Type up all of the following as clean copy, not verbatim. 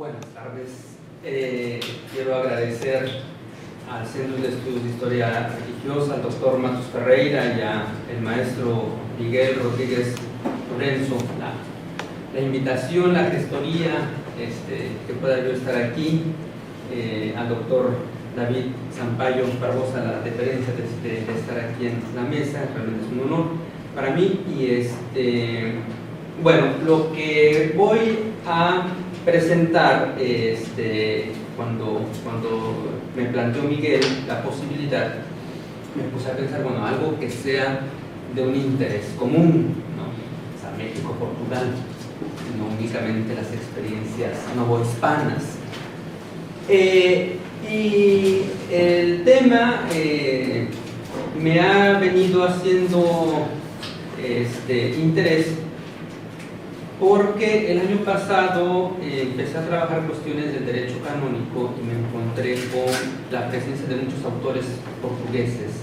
Buenas tardes. Quiero agradecer al Centro de Estudios de Historia Religiosa, al doctor Matos Ferreira y al maestro Miguel Rodríguez Lorenzo la invitación, la gestoría, que pueda yo estar aquí, al doctor David Sampaio Barbosa la deferencia de estar aquí en la mesa. Realmente es un honor para mí. Y bueno, lo que voy a presentar, cuando me planteó Miguel la posibilidad, me puse a pensar, bueno, algo que sea de un interés común, ¿no? O sea, México, Portugal, no únicamente las experiencias novohispanas. Y el tema me ha venido haciendo interés porque el año pasado empecé a trabajar cuestiones del derecho canónico y me encontré con la presencia de muchos autores portugueses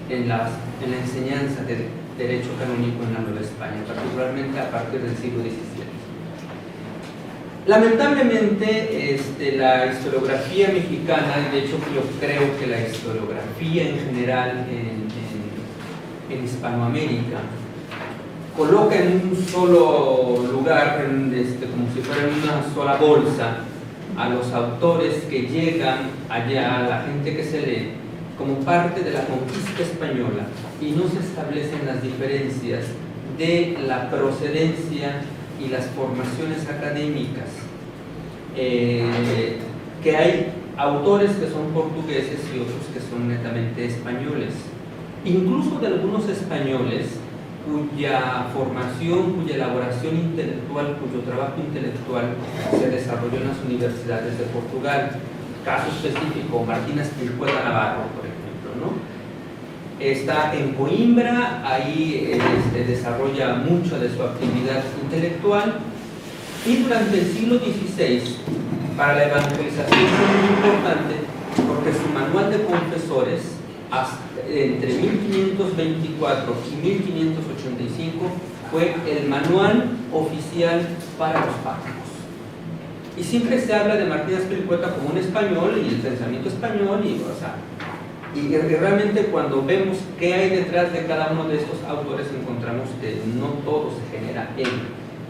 en la enseñanza del derecho canónico en la Nueva España, particularmente a partir del siglo XVII. Lamentablemente, la historiografía mexicana, de hecho yo creo que la historiografía en general en Hispanoamérica, coloca en un solo lugar, como si fuera en una sola bolsa, a los autores que llegan allá, a la gente que se lee, como parte de la conquista española, y no se establecen las diferencias de la procedencia y las formaciones académicas, que hay autores que son portugueses y otros que son netamente españoles, incluso de algunos españoles cuya formación, cuya elaboración intelectual, cuyo trabajo intelectual se desarrolló en las universidades de Portugal. Caso específico, Martín Espiricueta Navarro, por ejemplo, ¿no? Está en Coimbra, ahí desarrolla mucho de su actividad intelectual, y durante el siglo XVI, para la evangelización fue muy importante porque su manual de confesores, entre 1524 y 1585, fue el manual oficial para los párrocos. Y siempre se habla de Martín Espiricueta como un español y el pensamiento español, y realmente cuando vemos qué hay detrás de cada uno de estos autores, encontramos que no todo se genera en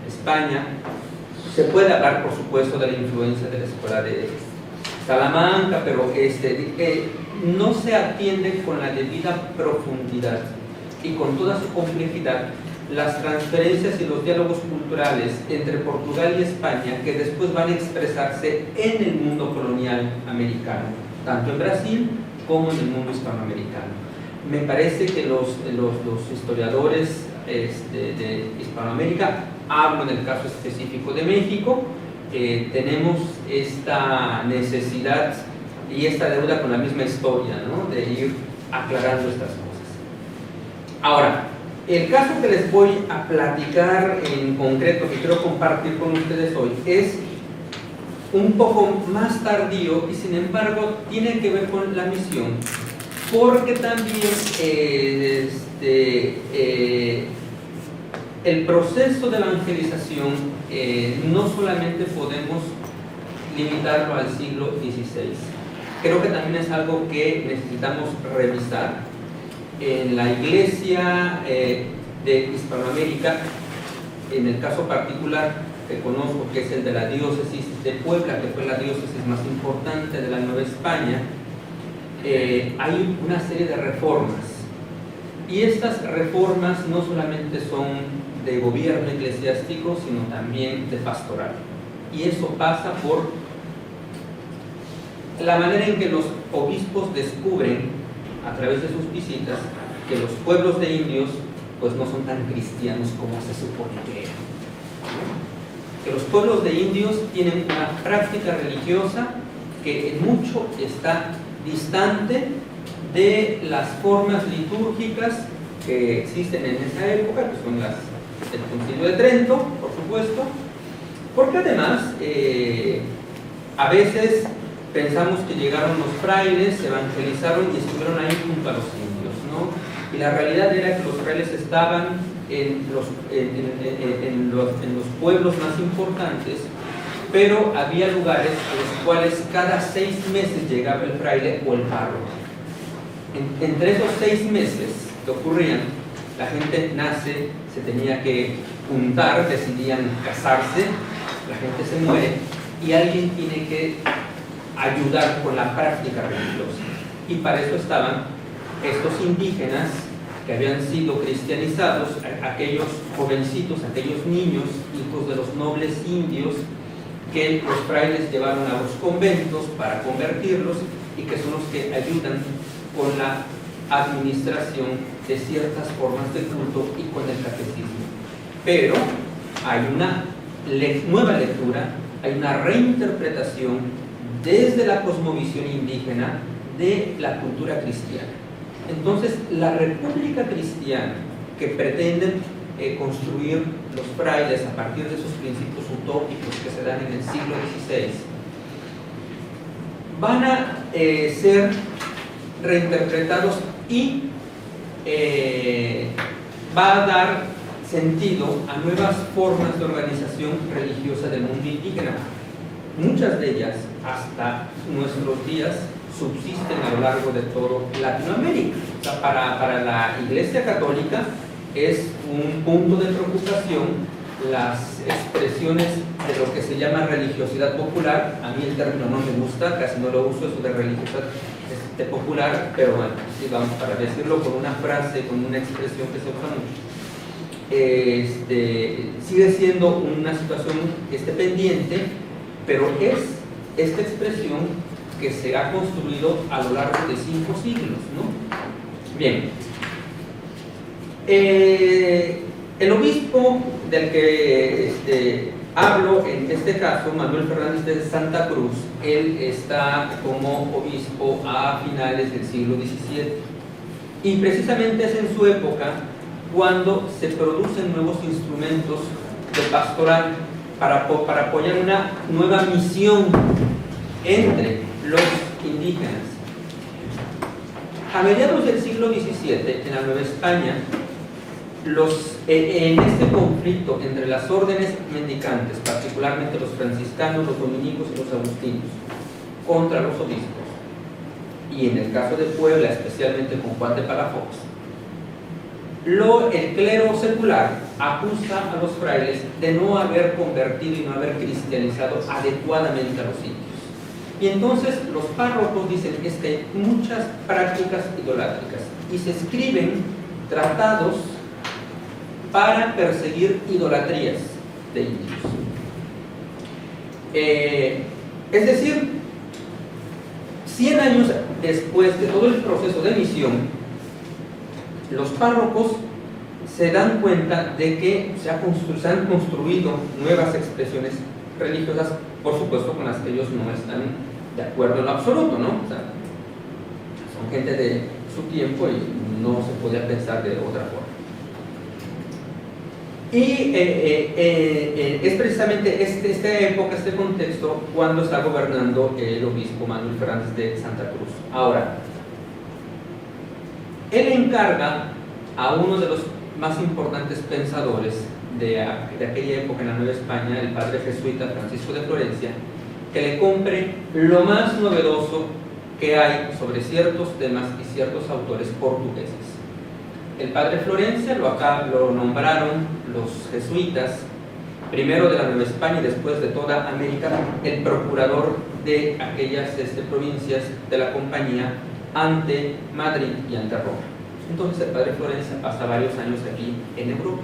España. Se puede hablar, por supuesto, de la influencia de la escuela de Salamanca, pero no se atiende con la debida profundidad y con toda su complejidad las transferencias y los diálogos culturales entre Portugal y España, que después van a expresarse en el mundo colonial americano, tanto en Brasil como en el mundo hispanoamericano. Me parece que los historiadores de Hispanoamérica, hablo en el caso específico de México, tenemos esta necesidad y esta deuda con la misma historia, ¿no? De ir aclarando estas cosas. Ahora, el caso que les voy a platicar en concreto, que quiero compartir con ustedes hoy, es un poco más tardío y sin embargo tiene que ver con la misión, porque también el proceso de evangelización no solamente podemos limitarlo al siglo XVI. Creo que también es algo que necesitamos revisar. En la iglesia de Hispanoamérica, en el caso particular que conozco, que es el de la diócesis de Puebla, que fue la diócesis más importante de la Nueva España, hay una serie de reformas. Y estas reformas no solamente son de gobierno eclesiástico, sino también de pastoral. Y eso pasa por la manera en que los obispos descubren, a través de sus visitas, que los pueblos de indios pues no son tan cristianos como se supone que eran. Que los pueblos de indios tienen una práctica religiosa que en mucho está distante de las formas litúrgicas que existen en esa época, que son las del Concilio de Trento, por supuesto, porque además a veces pensamos que llegaron los frailes, se evangelizaron y estuvieron ahí junto a los indios, ¿no? Y la realidad era que los frailes estaban en los pueblos más importantes pero había lugares a los cuales cada 6 meses llegaba el fraile o el párroco. Entre esos 6 meses que ocurrían, la gente nace, se tenía que juntar, decidían casarse, la gente se muere y alguien tiene que ayudar con la práctica religiosa. Y para eso estaban estos indígenas que habían sido cristianizados, aquellos jovencitos, aquellos niños, hijos de los nobles indios, que los frailes llevaron a los conventos para convertirlos y que son los que ayudan con la administración de ciertas formas de culto y con el catecismo. Pero hay una nueva lectura, hay una reinterpretación desde la cosmovisión indígena de la cultura cristiana. Entonces, la república cristiana que pretenden construir los frailes a partir de esos principios utópicos que se dan en el siglo XVI, van a ser reinterpretados y va a dar sentido a nuevas formas de organización religiosa del mundo indígena. Muchas de ellas, hasta nuestros días, subsisten a lo largo de todo Latinoamérica. O sea, para la Iglesia Católica es un punto de preocupación las expresiones de lo que se llama religiosidad popular. A mí el término no me gusta, casi no lo uso, eso de religiosidad popular, pero bueno, sí, vamos, para decirlo con una frase, con una expresión que se usa mucho. Sigue siendo una situación pendiente, pero es esta expresión que se ha construido a lo largo de 5 siglos, ¿no? Bien. El obispo del que hablo en este caso, Manuel Fernández de Santa Cruz, él está como obispo a finales del siglo XVII. Y precisamente es en su época cuando se producen nuevos instrumentos de pastoral para apoyar una nueva misión entre los indígenas. A mediados del siglo XVII, en la Nueva España, en este conflicto entre las órdenes mendicantes, particularmente los franciscanos, los dominicos y los agustinos, contra los obispos, y en el caso de Puebla, especialmente con Juan de Palafox, el clero secular acusa a los frailes de no haber convertido y no haber cristianizado adecuadamente a los indios. Y entonces los párrocos dicen que hay muchas prácticas idolátricas y se escriben tratados para perseguir idolatrías de indios. Es decir, 100 años después de todo el proceso de misión, los párrocos se dan cuenta de que se han construido nuevas expresiones religiosas, por supuesto con las que ellos no están de acuerdo en lo absoluto, ¿no? O sea, son gente de su tiempo y no se podía pensar de otra forma. Y es precisamente esta época, este contexto, cuando está gobernando el obispo Manuel Fernández de Santa Cruz. Ahora, él encarga a uno de los más importantes pensadores de aquella época en la Nueva España, el padre jesuita Francisco de Florencia, que le compre lo más novedoso que hay sobre ciertos temas y ciertos autores portugueses. El padre Florencia lo nombraron los jesuitas, primero de la Nueva España y después de toda América, el procurador de aquellas provincias de la compañía ante Madrid y ante Roma. Entonces el padre Florencia pasa varios años aquí en Europa.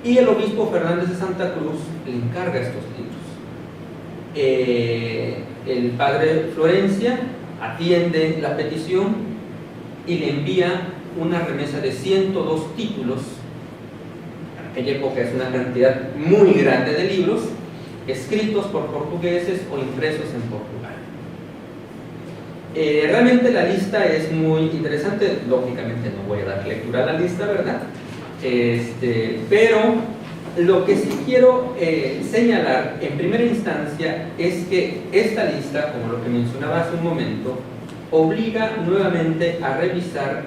Y el obispo Fernández de Santa Cruz le encarga estos libros. El padre Florencia atiende la petición y le envía una remesa de 102 títulos. En aquella época es una cantidad muy grande de libros escritos por portugueses o impresos en Portugal. Realmente la lista es muy interesante. Lógicamente no voy a dar lectura a la lista, ¿verdad? Pero lo que sí quiero señalar en primera instancia es que esta lista, como lo que mencionaba hace un momento, obliga nuevamente a revisar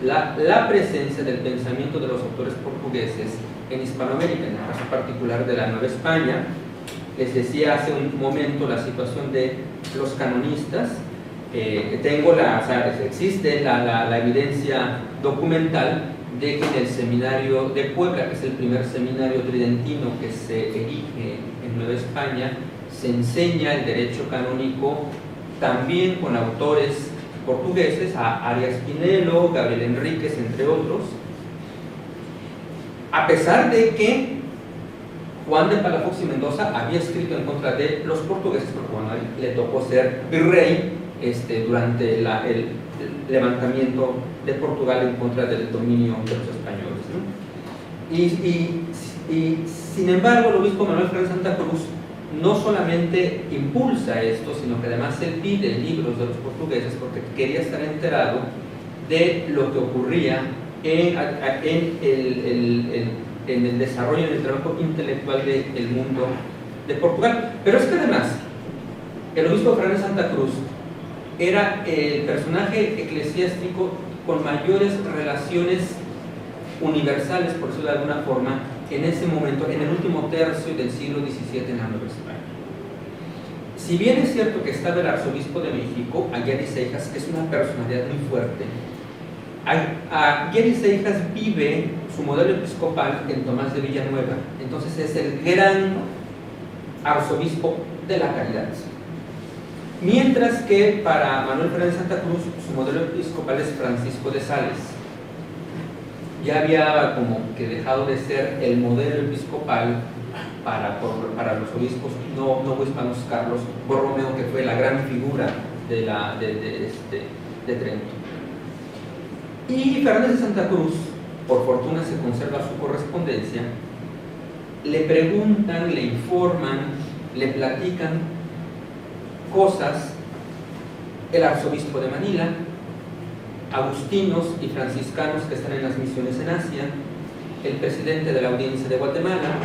la presencia del pensamiento de los autores portugueses en Hispanoamérica, en el caso particular de la Nueva España, Les decía hace un momento la situación de los canonistas. O sea, existe la evidencia documental de que en el seminario de Puebla, que es el primer seminario tridentino que se erige en Nueva España, se enseña el derecho canónico también con autores portugueses, a Arias Pinelo, Gabriel Enríquez, entre otros, a pesar de que Juan de Palafox y Mendoza había escrito en contra de los portugueses, porque bueno, le tocó ser virrey durante el levantamiento de Portugal en contra del dominio de los españoles, ¿no? Y sin embargo, el obispo Manuel Fernández Santa Cruz no solamente impulsa esto, sino que además él pide libros de los portugueses porque quería estar enterado de lo que ocurría en el desarrollo, en el trabajo intelectual del mundo de Portugal. Pero es que además, el obispo Fernández Santa Cruz era el personaje eclesiástico con mayores relaciones universales, por decirlo de alguna forma, en ese momento, en el último tercio del siglo XVII en la Nueva España. Si bien es cierto que estaba el arzobispo de México, Aguiar y Seijas, que es una personalidad muy fuerte, Aguiar y Seijas vive su modelo episcopal en Tomás de Villanueva, entonces es el gran arzobispo de la caridad. Mientras que para Manuel Fernández Santa Cruz su modelo episcopal es Francisco de Sales. Ya había como que dejado de ser el modelo episcopal para los obispos no hispanos Carlos Borromeo, que fue la gran figura de Trento. Y Fernández de Santa Cruz, por fortuna se conserva su correspondencia, le preguntan, le informan, le platican cosas el arzobispo de Manila, agustinos y franciscanos que están en las misiones en Asia, el presidente de la Audiencia de Guatemala,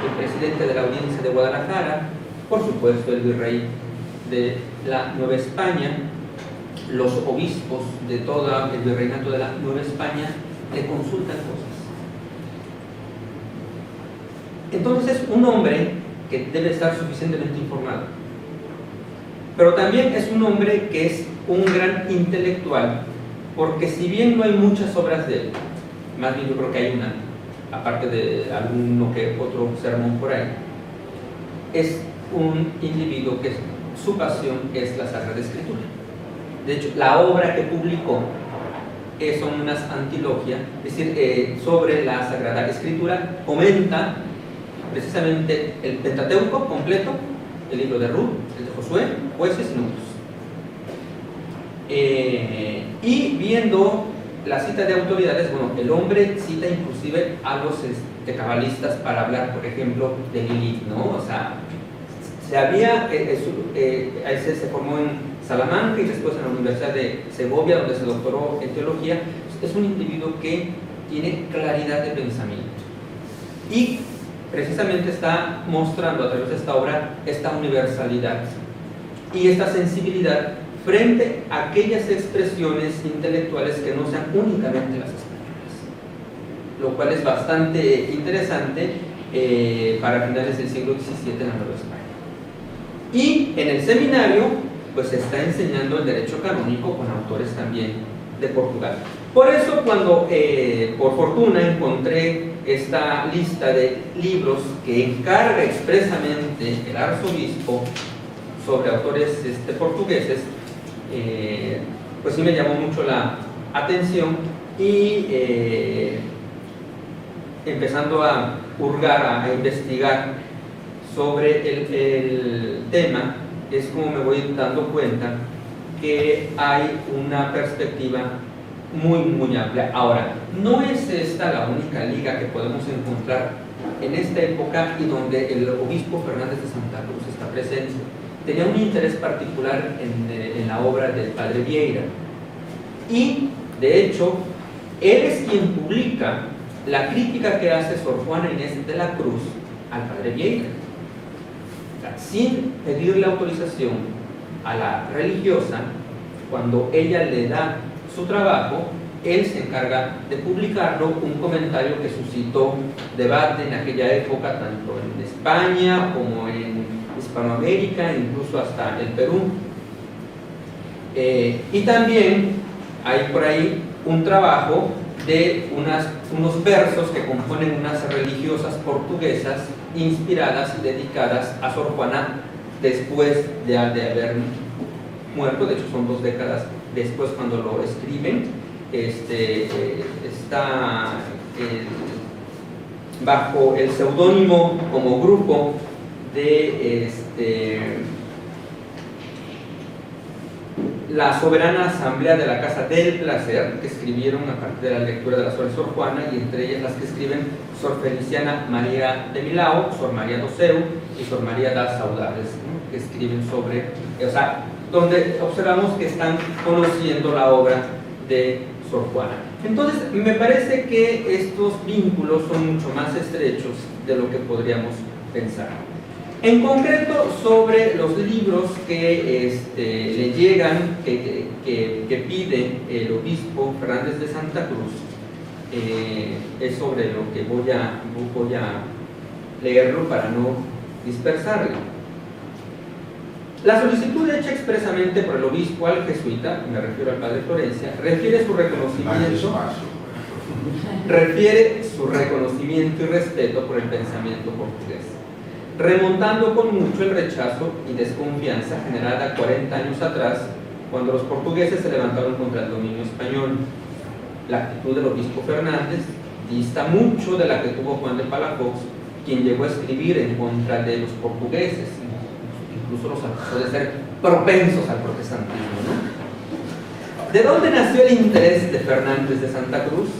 el presidente de la Audiencia de Guadalajara, por supuesto el virrey de la Nueva España, los obispos de todo el virreinato de la Nueva España le consultan cosas. Entonces es un hombre que debe estar suficientemente informado, pero también es un hombre que es un gran intelectual, porque si bien no hay muchas obras de él, más bien yo creo que hay una, aparte de alguno que otro sermón por ahí, es un individuo que su pasión es la Sagrada Escritura. De hecho, la obra que publicó son unas antilogias, es decir, sobre la Sagrada Escritura, comenta precisamente el Pentateuco completo, el libro de Ruth, el de Josué, Jueces y Números. Y viendo la cita de autoridades, bueno, el hombre cita inclusive a los cabalistas para hablar, por ejemplo, de Lilith, ¿no? O sea, se formó en Salamanca y después en la Universidad de Segovia, donde se doctoró en teología. Es un individuo que tiene claridad de pensamiento y precisamente está mostrando a través de esta obra esta universalidad y esta sensibilidad frente a aquellas expresiones intelectuales que no sean únicamente las españolas, lo cual es bastante interesante para finales del siglo XVII en la Nueva España. Y en el seminario pues se está enseñando el derecho canónico con autores también de Portugal. Por eso cuando por fortuna encontré esta lista de libros que encarga expresamente el arzobispo sobre autores portugueses, pues sí me llamó mucho la atención y empezando a hurgar, a investigar sobre el tema, es como me voy dando cuenta que hay una perspectiva muy amplia. Ahora, no es esta la única liga que podemos encontrar en esta época y donde el obispo Fernández de Santa Cruz está presente. Tenía un interés particular en la obra del padre Vieira y de hecho él es quien publica la crítica que hace Sor Juana Inés de la Cruz al padre Vieira, o sea, sin pedirle autorización a la religiosa. Cuando ella le da su trabajo, él se encarga de publicarlo, un comentario que suscitó debate en aquella época tanto en España como en Hispanoamérica, incluso hasta el Perú. Y también hay por ahí un trabajo de unos versos que componen unas religiosas portuguesas inspiradas y dedicadas a Sor Juana después de haber muerto. De hecho son 2 décadas después cuando lo escriben. Está bajo el seudónimo como grupo de la Soberana Asamblea de la Casa del Placer, que escribieron a partir de la lectura de las obras de Sor Juana, y entre ellas las que escriben Sor Feliciana María de Milao, Sor María do Seu y Sor María das Saudades, ¿no? Que escriben sobre, o sea, donde observamos que están conociendo la obra de Sor Juana. Entonces, me parece que estos vínculos son mucho más estrechos de lo que podríamos pensar. En concreto, sobre los libros que le llegan, que pide el obispo Fernández de Santa Cruz, es sobre lo que voy a leerlo para no dispersarlo. La solicitud hecha expresamente por el obispo al jesuita, me refiero al padre Florencia, refiere su reconocimiento y respeto por el pensamiento portugués, remontando con mucho el rechazo y desconfianza generada 40 años atrás, cuando los portugueses se levantaron contra el dominio español. La actitud del obispo Fernández dista mucho de la que tuvo Juan de Palafox, quien llegó a escribir en contra de los portugueses, incluso los acusó de ser propensos al protestantismo, ¿no? ¿De dónde nació el interés de Fernández de Santa Cruz?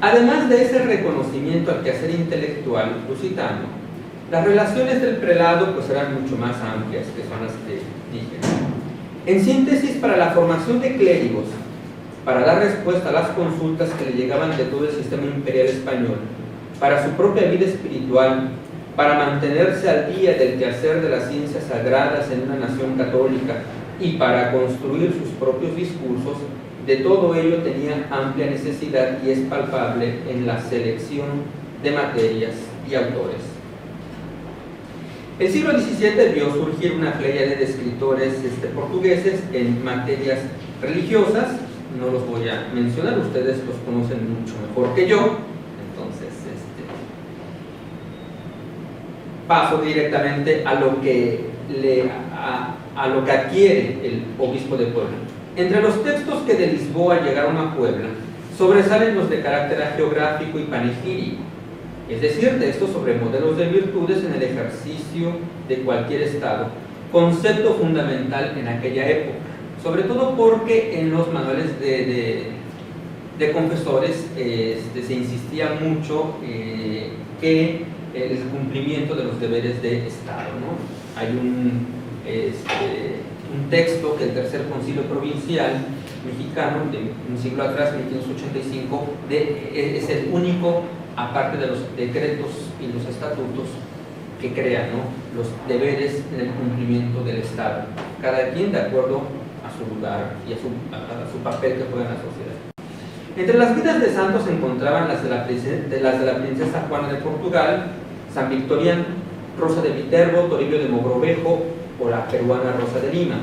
Además de ese reconocimiento al quehacer intelectual lusitano, las relaciones del prelado pues eran mucho más amplias, que son las que dije. En síntesis, para la formación de clérigos, para dar respuesta a las consultas que le llegaban de todo el sistema imperial español, para su propia vida espiritual, para mantenerse al día del quehacer de las ciencias sagradas en una nación católica y para construir sus propios discursos, de todo ello tenía amplia necesidad y es palpable en la selección de materias y autores. El siglo XVII vio surgir una pléyade de escritores portugueses en materias religiosas. No los voy a mencionar, ustedes los conocen mucho mejor que yo. Entonces, paso directamente a lo que adquiere el obispo de Puebla. Entre los textos que de Lisboa llegaron a Puebla, sobresalen los de carácter geográfico y panegírico, es decir, textos sobre modelos de virtudes en el ejercicio de cualquier estado, concepto fundamental en aquella época, sobre todo porque en los manuales de confesores se insistía mucho que el cumplimiento de los deberes de Estado, ¿no? Hay un texto que el Tercer Concilio Provincial Mexicano, de un siglo atrás, 1585, es el único, aparte de los decretos y los estatutos, que crea, ¿no?, los deberes en el cumplimiento del Estado, cada quien de acuerdo a su lugar y a su papel que juega en la sociedad. Entre las vidas de santos se encontraban las de la princesa Juana de Portugal, San Victoriano, Rosa de Viterbo, Toribio de Mogrovejo o la peruana Rosa de Lima,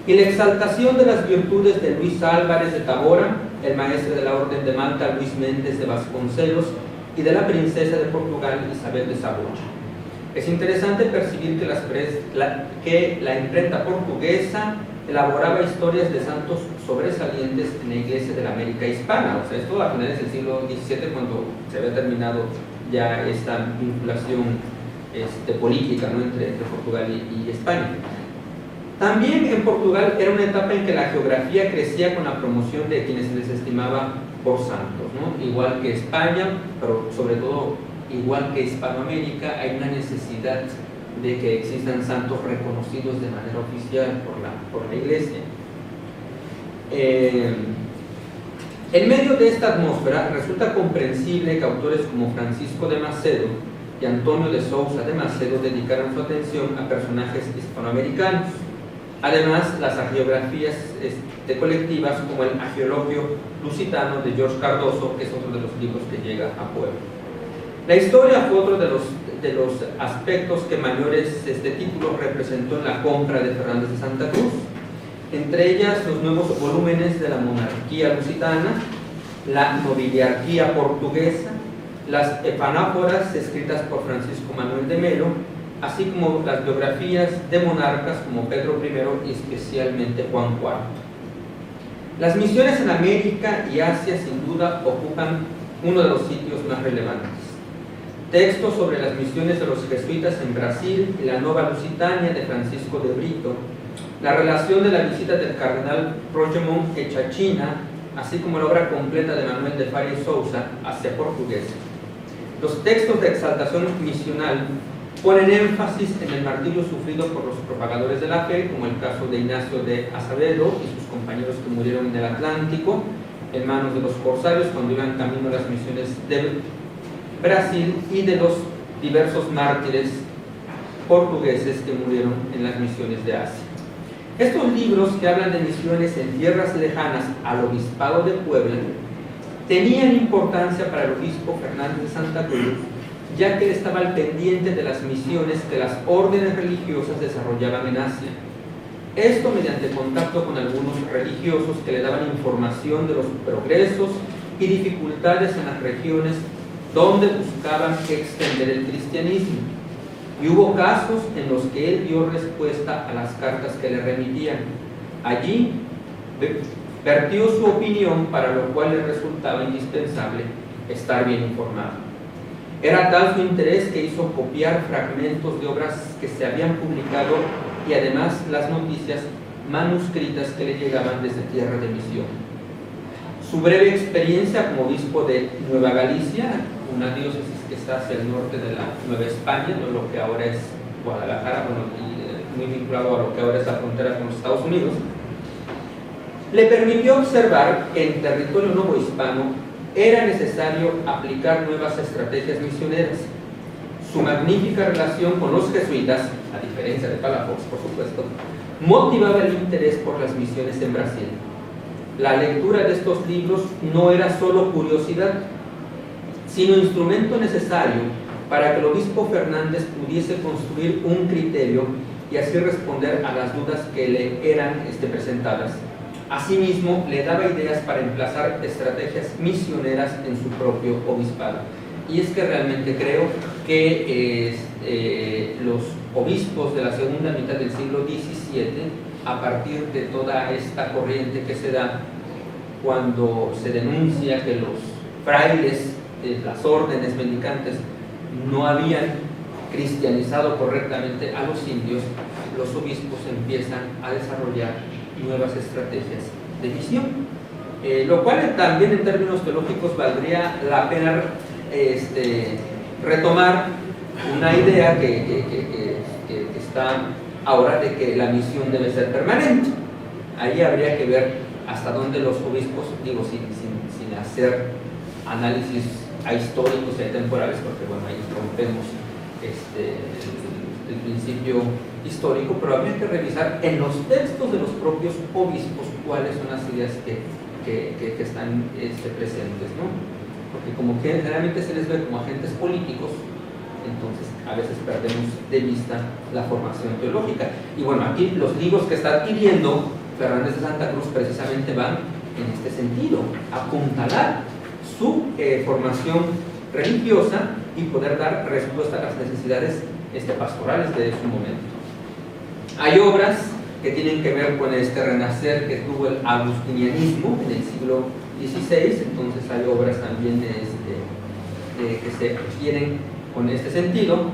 y la exaltación de las virtudes de Luis Álvarez de Tabora, el maestre de la Orden de Malta Luis Méndez de Vasconcelos, y de la princesa de Portugal Isabel de Saboya. Es interesante percibir que la imprenta portuguesa elaboraba historias de santos sobresalientes en la Iglesia de la América Hispana. O sea, esto a finales del siglo XVII, cuando se había terminado ya esta vinculación política, ¿no?, entre Portugal y España. También en Portugal era una etapa en que la geografía crecía con la promoción de quienes se les estimaba por santos, ¿no? Igual que España, pero sobre todo igual que Hispanoamérica, hay una necesidad de que existan santos reconocidos de manera oficial por la Iglesia. En medio de esta atmósfera resulta comprensible que autores como Francisco de Macedo y Antonio de Sousa de Macedo dedicaran su atención a personajes hispanoamericanos. Además, las agiografías colectivas, como el Agiologio Lusitano de George Cardoso, que es otro de los libros que llega a Puebla. La historia fue otro de los aspectos que mayores título representó en la compra de Fernández de Santa Cruz, entre ellas los nuevos volúmenes de la monarquía lusitana, la nobiliarquía portuguesa, las epanáforas escritas por Francisco Manuel de Melo, así como las biografías de monarcas como Pedro I y especialmente Juan IV. Las misiones en América y Asia sin duda ocupan uno de los sitios más relevantes. Textos sobre las misiones de los jesuitas en Brasil y la Nueva Lusitania de Francisco de Brito, la relación de la visita del cardenal Rogemont hecha a China, así como la obra completa de Manuel de Faria y Sousa hacia Portuguesa. Los textos de exaltación misional ponen énfasis en el martirio sufrido por los propagadores de la fe, como el caso de Ignacio de Acevedo y sus compañeros que murieron en el Atlántico en manos de los corsarios cuando iban camino a las misiones de Brasil, y de los diversos mártires portugueses que murieron en las misiones de Asia. Estos libros, que hablan de misiones en tierras lejanas al obispado de Puebla, tenían importancia para el obispo Fernández de Santa Cruz, ya que él estaba al pendiente de las misiones que las órdenes religiosas desarrollaban en Asia. Esto mediante contacto con algunos religiosos que le daban información de los progresos y dificultades en las regiones donde buscaban extender el cristianismo. Y hubo casos en los que él dio respuesta a las cartas que le remitían. Allí vertió su opinión, para lo cual le resultaba indispensable estar bien informado. Era tal su interés que hizo copiar fragmentos de obras que se habían publicado y además las noticias manuscritas que le llegaban desde tierra de misión. Su breve experiencia como obispo de Nueva Galicia, una diócesis que está hacia el norte de la Nueva España, no lo que ahora es Guadalajara, y muy vinculado a lo que ahora es la frontera con los Estados Unidos, le permitió observar que en territorio novohispano era necesario aplicar nuevas estrategias misioneras. Su magnífica relación con los jesuitas, a diferencia de Palafox, por supuesto, motivaba el interés por las misiones en Brasil. La lectura de estos libros no era solo curiosidad, sino instrumento necesario para que el obispo Fernández pudiese construir un criterio y así responder a las dudas que le eran presentadas. Asimismo, le daba ideas para emplazar estrategias misioneras en su propio obispado. Y es que realmente creo que los obispos de la segunda mitad del siglo XVII, a partir de toda esta corriente que se da cuando se denuncia que los frailes de las órdenes mendicantes no habían cristianizado correctamente a los indios, los obispos empiezan a desarrollar nuevas estrategias de misión, lo cual también en términos teológicos valdría la pena retomar una idea que está ahora de que la misión debe ser permanente. Ahí habría que ver hasta dónde los obispos, digo, sin hacer análisis históricos y temporales, porque bueno, ahí rompemos el principio histórico, pero habría que revisar en los textos de los propios obispos cuáles son las ideas que están presentes, ¿no? Porque como que generalmente se les ve como agentes políticos, entonces a veces perdemos de vista la formación teológica. Y bueno, aquí los libros que está adquiriendo Fernández de Santa Cruz precisamente van en este sentido, apuntalar su formación religiosa y poder dar respuesta a las necesidades pastorales de su momento. Hay obras que tienen que ver con este renacer que tuvo el agustinianismo en el siglo XVI, entonces hay obras también que se adquieren con este sentido.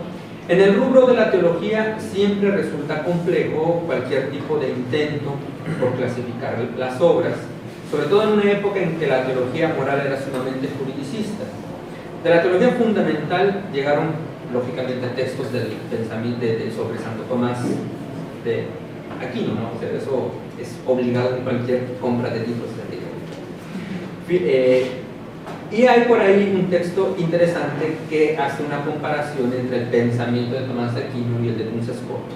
En el rubro de la teología siempre resulta complejo cualquier tipo de intento por clasificar las obras, sobre todo en una época en que la teología moral era sumamente juridicista. De la teología fundamental llegaron lógicamente textos del pensamiento sobre Santo Tomás de Aquino, ¿no? O sea, eso es obligado en cualquier compra de libros de teología. Y hay por ahí un texto interesante que hace una comparación entre el pensamiento de Tomás de Aquino y el de Duns Scotus.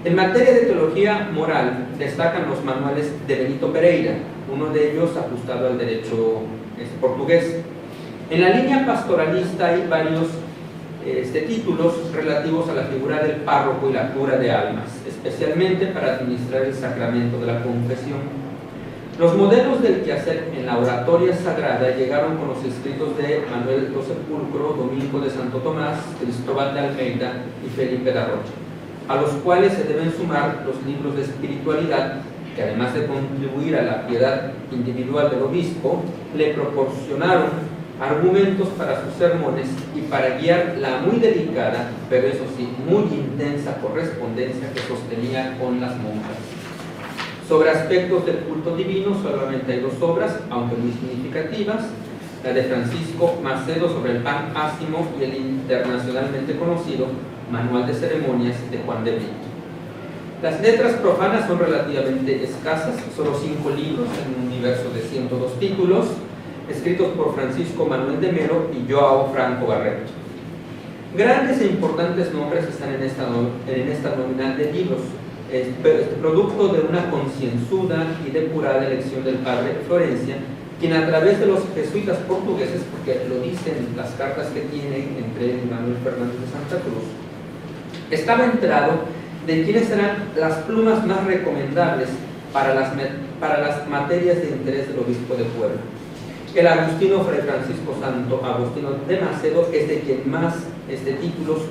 En materia de teología moral destacan los manuales de Benito Pereira, uno de ellos ajustado al derecho portugués. En la línea pastoralista hay varios títulos relativos a la figura del párroco y la cura de almas, especialmente para administrar el sacramento de la confesión. Los modelos del quehacer en la oratoria sagrada llegaron con los escritos de Manuel do Sepulcro, Domingo de Santo Tomás, Cristóbal de Almeida y Felipe da Rocha, a los cuales se deben sumar los libros de espiritualidad que, además de contribuir a la piedad individual del obispo, le proporcionaron argumentos para sus sermones y para guiar la muy delicada, pero eso sí, muy intensa correspondencia que sostenía con las monjas. Sobre aspectos del culto divino solamente hay dos obras, aunque muy significativas: la de Francisco Macedo sobre el pan ácimo y el internacionalmente conocido Manual de Ceremonias de Juan de Brito. Las letras profanas son relativamente escasas, solo 5 libros en un universo de 102 títulos, escritos por Francisco Manuel de Melo y Joao Franco Barreto. Grandes e importantes nombres están en esta nominal de libros, producto de una concienzuda y depurada elección del padre Florencia, quien a través de los jesuitas portugueses, porque lo dicen las cartas que tienen entre él y Manuel Fernández de Santa Cruz, estaba enterado de quiénes eran las plumas más recomendables para las materias de interés del obispo de Puebla. El agustino Fray Francisco Santo Agustino de Macedo es de quien más títulos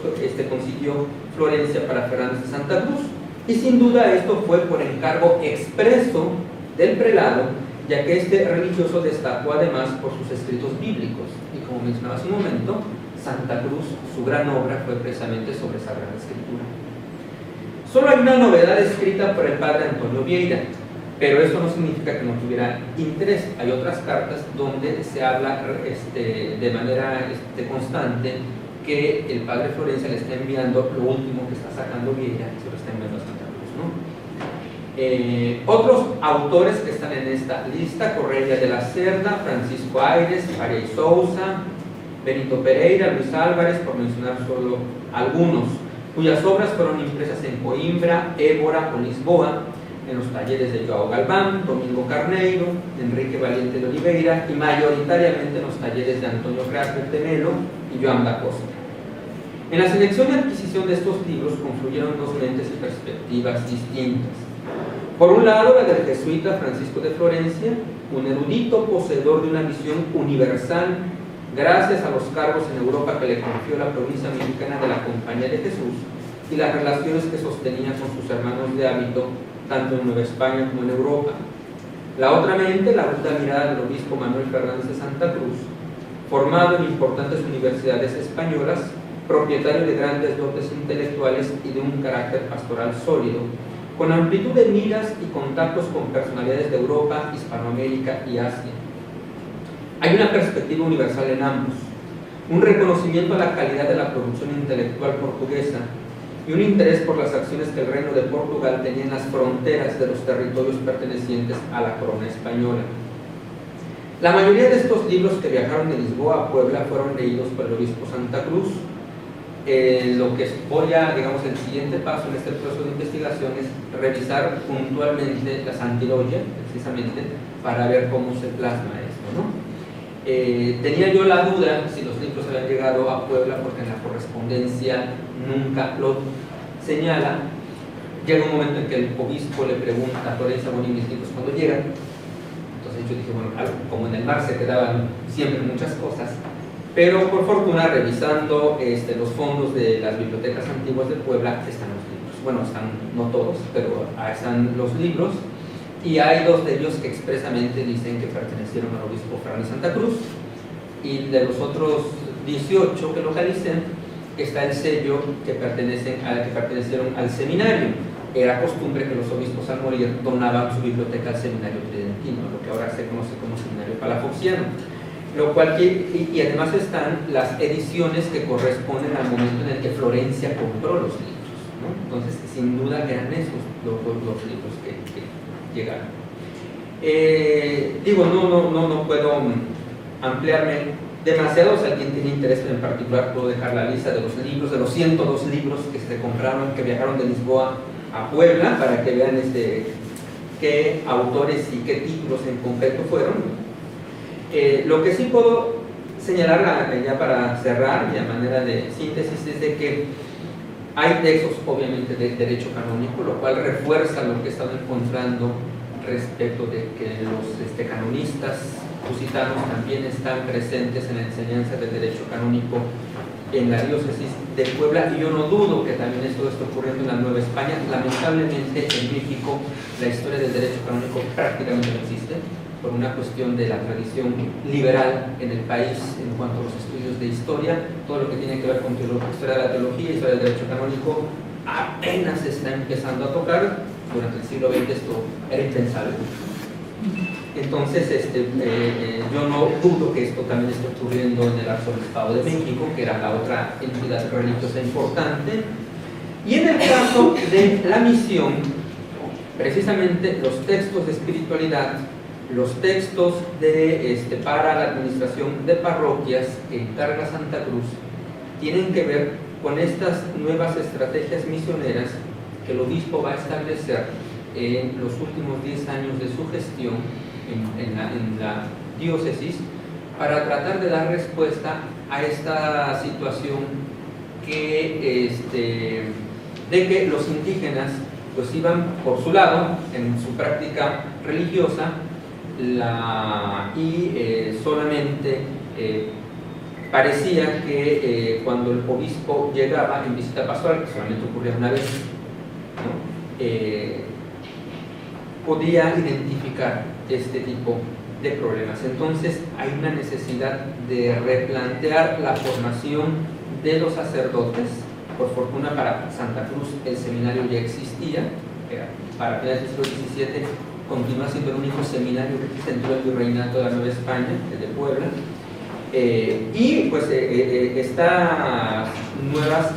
consiguió Florencia para Fernández de Santa Cruz, y sin duda esto fue por encargo expreso del prelado, ya que este religioso destacó además por sus escritos bíblicos, y como mencionaba hace un momento, Santa Cruz, su gran obra fue precisamente sobre Sagrada Escritura. Solo hay una novedad escrita por el padre Antonio Vieira, pero eso no significa que no tuviera interés. Hay otras cartas donde se habla de manera constante que el padre Florencia le está enviando lo último que está sacando Vieira, se lo está enviando a Santa Cruz, ¿no? Otros autores que están en esta lista: Correia de la Cerda, Francisco Aires, María y Sousa, Benito Pereira, Luis Álvarez, por mencionar solo algunos, cuyas obras fueron impresas en Coimbra, Évora o Lisboa, en los talleres de Joao Galván, Domingo Carneiro, Enrique Valiente de Oliveira y mayoritariamente en los talleres de Antonio Grasberg de Melo y Joan da Costa. En la selección y adquisición de estos libros confluyeron dos mentes y perspectivas distintas. Por un lado, la del jesuita Francisco de Florencia, un erudito poseedor de una visión universal gracias a los cargos en Europa que le confió la provincia mexicana de la Compañía de Jesús y las relaciones que sostenía con sus hermanos de hábito tanto en Nueva España como en Europa. La otra mente, la aguda mirada del obispo Manuel Fernández de Santa Cruz, formado en importantes universidades españolas, propietario de grandes dotes intelectuales y de un carácter pastoral sólido, con amplitud de miras y contactos con personalidades de Europa, Hispanoamérica y Asia. Hay una perspectiva universal en ambos, un reconocimiento a la calidad de la producción intelectual portuguesa y un interés por las acciones que el Reino de Portugal tenía en las fronteras de los territorios pertenecientes a la corona española. La mayoría de estos libros que viajaron de Lisboa a Puebla fueron leídos por el obispo Santa Cruz. Lo que voy a, el siguiente paso en este proceso de investigación es revisar puntualmente la Santilogia, precisamente, para ver cómo se plasma esto, ¿no? Tenía yo la duda si los libros habían llegado a Puebla, porque en la correspondencia nunca lo señala. Llega un momento en que el obispo le pregunta a Florencia: bueno, ¿y mis libros cuándo llegan? Entonces yo dije, bueno, como en el mar se quedaban siempre muchas cosas, pero por fortuna, revisando los fondos de las bibliotecas antiguas de Puebla, están los libros. Bueno, están no todos, pero están los libros, y hay dos de ellos que expresamente dicen que pertenecieron al obispo Fernández de Santa Cruz, y de los otros 18 que localicé está el sello que pertenecieron al seminario. Era costumbre que los obispos al morir donaban su biblioteca al seminario tridentino, lo que ahora se conoce como seminario palafoxiano. Lo cual, y además están las ediciones que corresponden al momento en el que Florencia compró los libros, ¿no? Entonces, sin duda eran esos los libros que llegaron. No puedo ampliarme demasiado. Si alguien tiene interés en particular, puedo dejar la lista de los libros, de los 102 libros que se compraron, que viajaron de Lisboa a Puebla, para que vean qué autores y qué títulos en concreto fueron. Lo que sí puedo señalar ya para cerrar y a manera de síntesis es de que hay textos obviamente de derecho canónico, lo cual refuerza lo que he estado encontrando respecto de que los canonistas lusitanos también están presentes en la enseñanza del derecho canónico en la diócesis de Puebla, y yo no dudo que también esto está ocurriendo en la Nueva España. Lamentablemente en México la historia del derecho canónico prácticamente no existe, por una cuestión de la tradición liberal en el país en cuanto a los estudios de historia. Todo lo que tiene que ver con historia de la teología, historia del derecho canónico, apenas se está empezando a tocar. Durante el siglo XX esto era impensable. Entonces, yo no dudo que esto también esté ocurriendo en el Arzobispado de México, que era la otra entidad religiosa importante. Y en el caso de la misión, precisamente los textos de espiritualidad, los textos para la administración de parroquias que encarga Santa Cruz, tienen que ver con estas nuevas estrategias misioneras que el obispo va a establecer en los últimos 10 años de su gestión en la diócesis, para tratar de dar respuesta a esta situación de que los indígenas pues iban por su lado en su práctica religiosa solamente parecía que cuando el obispo llegaba en visita pastoral, que solamente ocurría una vez, ¿no? Podía identificar este tipo de problemas. Entonces hay una necesidad de replantear la formación de los sacerdotes. Por fortuna para Santa Cruz el seminario ya existía, para finales del siglo XVII continúa siendo el único seminario que existe dentro del virreinato de la Nueva España, el de Puebla, y pues estas nuevas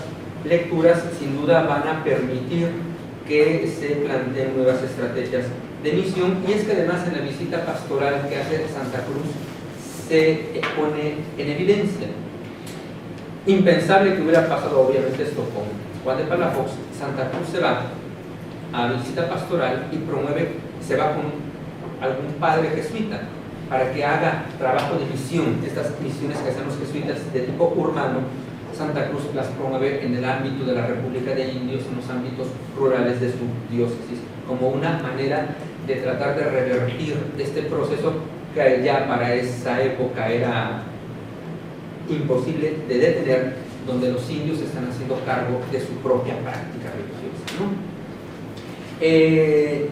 lecturas sin duda van a permitir que se planteen nuevas estrategias de misión. Y es que además en la visita pastoral que hace Santa Cruz se pone en evidencia. Impensable que hubiera pasado obviamente esto con Juan de Palafox. Santa Cruz se va a visita pastoral y se va con algún padre jesuita para que haga trabajo de misión. Estas misiones que hacen los jesuitas de tipo urbano, Santa Cruz las promueve en el ámbito de la República de Indios, en los ámbitos rurales de su diócesis, como una manera de tratar de revertir este proceso que ya para esa época era imposible de detener, donde los indios están haciendo cargo de su propia práctica religiosa, ¿no?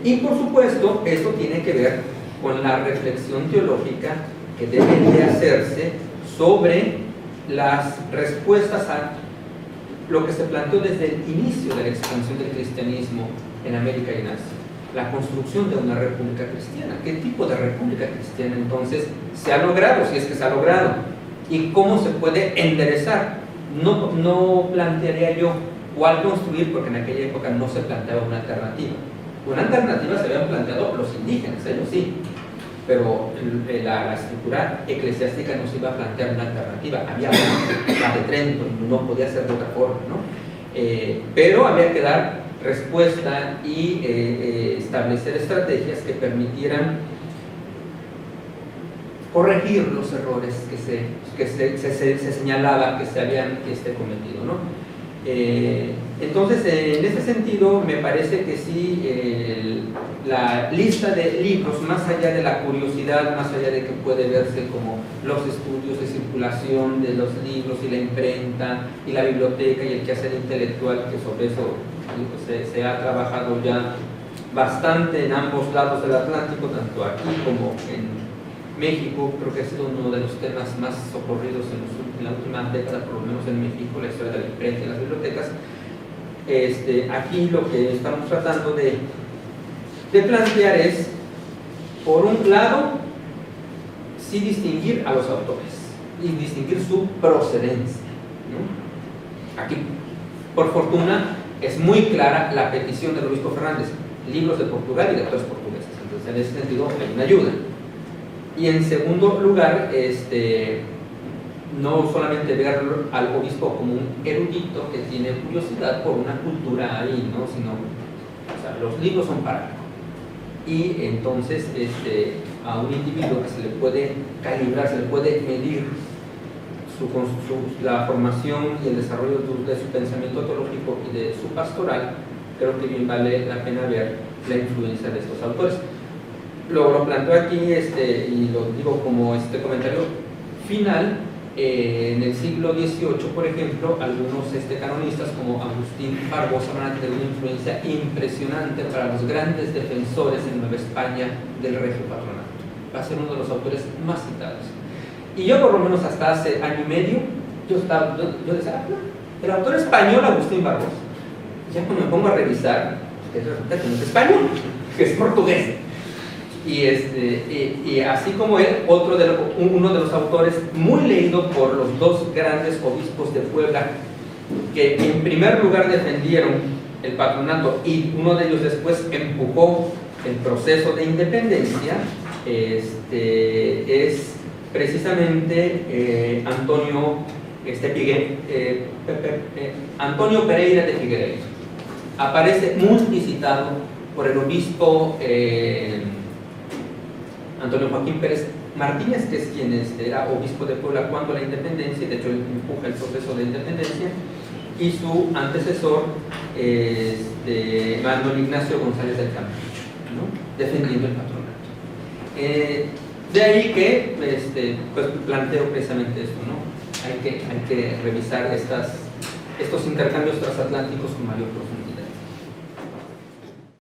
Y por supuesto, esto tiene que ver con la reflexión teológica que debe de hacerse sobre las respuestas a lo que se planteó desde el inicio de la expansión del cristianismo en América y en Asia: la construcción de una república cristiana. ¿Qué tipo de república cristiana entonces se ha logrado, si es que se ha logrado? ¿Y cómo se puede enderezar? No plantearía yo cuál construir, porque en aquella época no se planteaba una alternativa. Una alternativa se habían planteado los indígenas, ellos sí, pero la estructura eclesiástica no se iba a plantear una alternativa. Había la de Trento, no podía ser de otra forma, ¿no? Pero había que dar respuesta y establecer estrategias que permitieran corregir los errores que se señalaba que se habían cometido, ¿no? Entonces, en ese sentido, me parece que sí, la lista de libros, más allá de la curiosidad, más allá de que puede verse como los estudios de circulación de los libros y la imprenta y la biblioteca y el quehacer intelectual, que sobre eso se ha trabajado ya bastante en ambos lados del Atlántico, tanto aquí como en México. Creo que ha sido uno de los temas más socorridos en la última década, por lo menos en México, la historia de la imprenta y las bibliotecas. Aquí lo que estamos tratando de plantear es, por un lado, sí distinguir a los autores y distinguir su procedencia, ¿no? Aquí, por fortuna, es muy clara la petición del obispo Fernández: libros de Portugal y de autores portugueses. Entonces, en ese sentido, hay una ayuda. Y en segundo lugar, no solamente ver al obispo como un erudito que tiene curiosidad por una cultura ahí, ¿no? Sino, o sea, los libros son para algo. Y entonces a un individuo que se le puede calibrar, se le puede medir la formación y el desarrollo de su pensamiento teológico y de su pastoral, creo que bien vale la pena ver la influencia de estos autores. Lo planteo aquí y lo digo como comentario final. En el siglo XVIII, por ejemplo, algunos canonistas como Agustín Barbosa van a tener una influencia impresionante para los grandes defensores en Nueva España del Regio Patronato. Va a ser uno de los autores más citados. Y yo, por lo menos hasta hace año y medio, yo decía, el autor español Agustín Barbosa. Ya cuando me pongo a revisar, resulta que no es español, que es portugués. Y así como él, uno de los autores muy leído por los dos grandes obispos de Puebla, que en primer lugar defendieron el patronato y uno de ellos después empujó el proceso de independencia, es precisamente Antonio Pereira de Figueiredo. Aparece multicitado por el obispo Antonio Joaquín Pérez Martínez, que es quien era obispo de Puebla cuando la independencia, de hecho él empuja el proceso de independencia, y su antecesor, Manuel Ignacio González del Campillo, ¿no? Defendiendo el patronato. De ahí que pues planteo precisamente esto, ¿no? Hay que revisar estos intercambios transatlánticos con mayor profundidad.